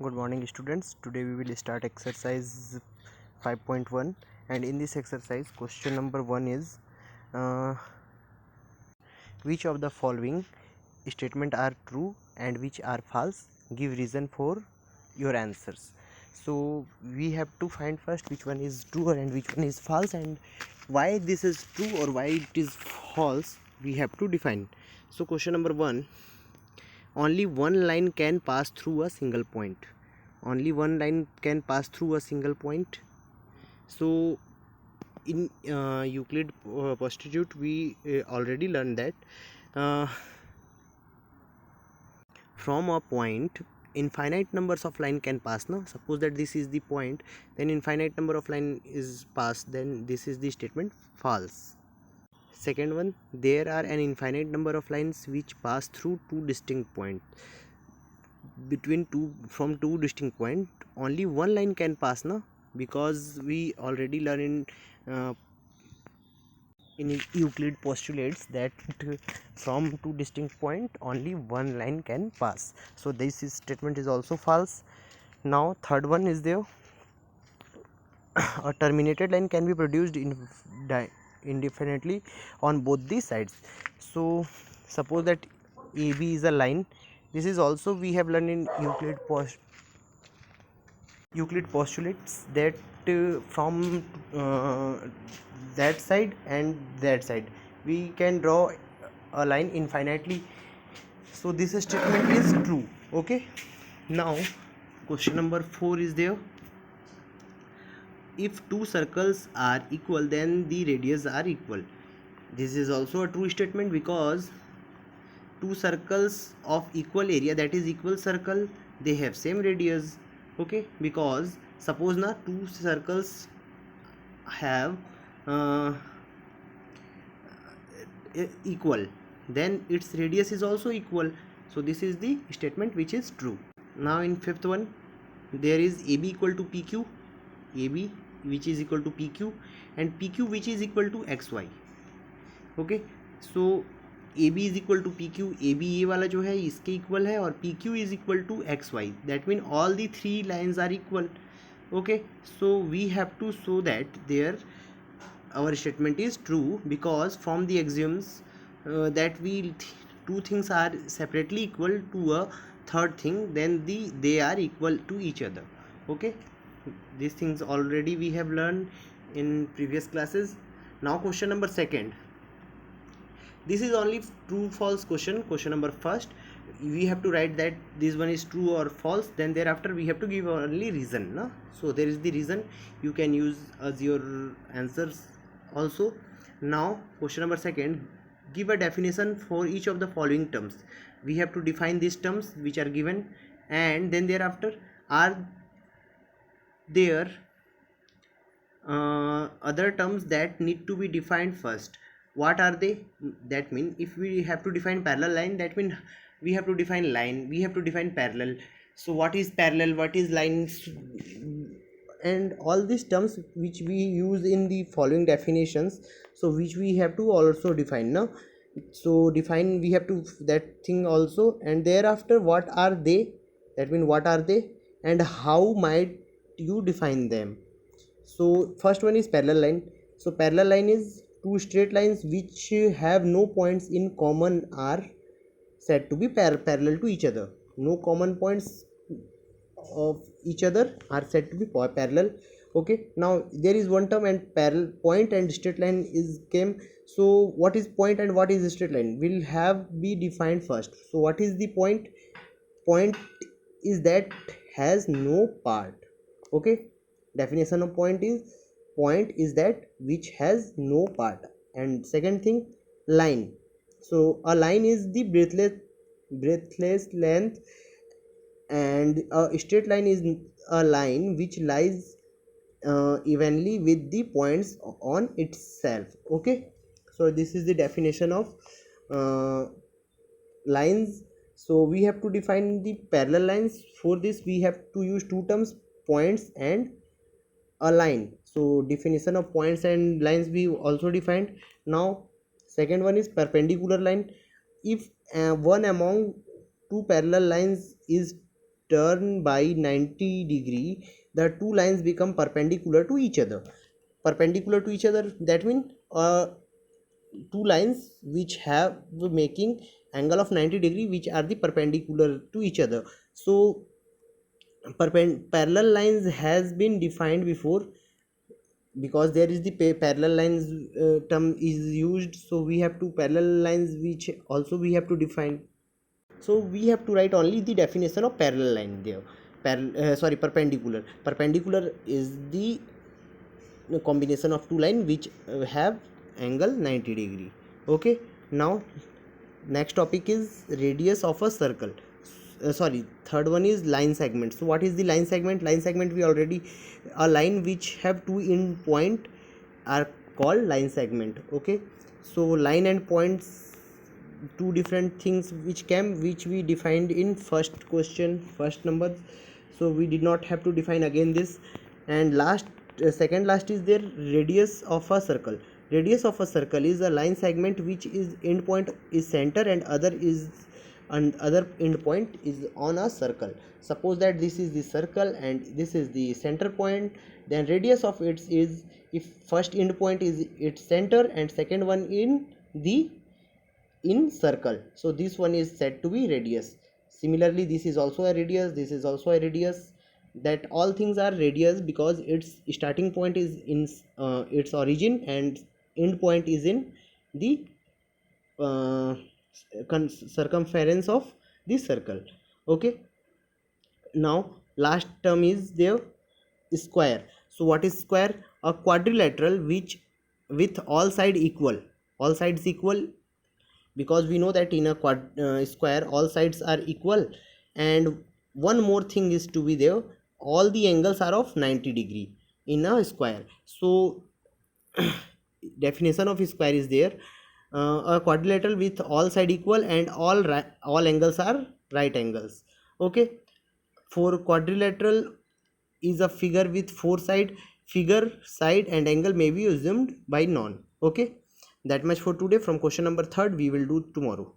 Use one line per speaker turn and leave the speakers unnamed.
Good morning students. Today we will start exercise 5.1, and in this exercise question number 1 is uh, which of the following statement are true and which are false? Give reason for your answers. So we have to find first which one is true and which one is false, and why this is true or why it is false we have to define. So question number 1, only one line can pass through a single point. Only one line can pass through a single point. So in Euclid postulate we already learned that uh, from a point infinite numbers of line can pass. Now suppose that this is the point, then infinite number of line is passed, then this is the statement false. Second one, there are an infinite number of lines which pass through two distinct points. Between two distinct point, only one line can pass now, because we already learn in Euclid postulates that from two distinct point only one line can pass. So this statement is also false. Now third one is there, a terminated line can be produced indefinitely on both the sides. So suppose that AB is a line. This is also we have learned in Euclid postulates that from that side and that side we can draw a line infinitely. So this statement is true. Okay, now question number 4 is there, if two circles are equal then the radius are equal. This is also a true statement, because two circles of equal area, that is equal circle, they have same radius. Okay, because suppose now two circles have equal, then its radius is also equal. So this is the statement which is true. Now in fifth one, there is AB equal to PQ, AB which is equal to PQ, and PQ which is equal to XY. Okay, so AB is equal to PQ, AB ये वाला जो है इसके equal है, और PQ is equal to XY. That means all the three lines are equal. Okay, so we have to show that there our statement is true, because from the axioms that two things are separately equal to a third thing, then they are equal to each other. Okay, these things already we have learned in previous classes. Now question number second, this is only true false question. Question number first, we have to write that this one is true or false, then thereafter we have to give only reason, no? So there is the reason, you can use as your answers also. Now question number second, give a definition for each of the following terms. We have to define these terms which are given, and then thereafter are there other terms that need to be defined first. What are they? That means if we have to define parallel line, that means we have to define line, we have to define parallel. So what is parallel, what is lines, and all these terms which we use in the following definitions, so which we have to also define now. So define, we have to that thing also, and thereafter what are they, that means what are they and how might you define them. So first one is parallel line. So parallel line is two straight lines which have no points in common are said to be parallel to each other. No common points of each other are said to be parallel. Okay, now there is one term, and parallel point and straight line is came. So what is point and what is straight line will have be defined first. So what is the point? Point is that has no part. Okay, definition of point is that which has no part. And second thing, line. So a line is the breathless length, and a straight line is a line which lies evenly with the points on itself. Okay, so this is the definition of lines. So we have to define the parallel lines. For this we have to use two terms, points and a line. So definition of points and lines we also defined. Now second one is perpendicular line. If one among two parallel lines is turn by 90 degree, the two lines become perpendicular to each other. Perpendicular to each other, that means two lines which have making angle of 90 degree, which are the perpendicular to each other. So parallel lines has been defined before, because there is the parallel lines term is used, so we have two parallel lines which also we have to define. So we have to write only the definition of parallel line there. Perpendicular is the combination of two lines which have angle 90 degree. Okay, now next topic is radius of a circle. Third one is line segment. So what is the line segment? Line segment, we already, a line which have two end point are called line segment. Okay, so line and points, two different things which we defined in first question, first number, so we did not have to define again this. And last, second last is their radius of a circle. Radius of a circle is a line segment which is end point is center and other end point is on a circle. Suppose that this is the circle and this is the center point, then radius of it is, if first end point is its center and second one in circle, so this one is said to be radius. Similarly, this is also a radius, this is also a radius. That all things are radius because its starting point is in its origin and end point is in the circumference of this circle. Okay, now last term is the square. So what is square? A quadrilateral which with all sides equal, because we know that in a square all sides are equal. And one more thing is to be there, all the angles are of 90 degree in a square. So definition of square is there, a quadrilateral with all side equal and all angles are right angles. Okay, for quadrilateral is a figure with four side, figure, side and angle may be assumed by none. Okay, that much for today. From question number 3 we will do tomorrow.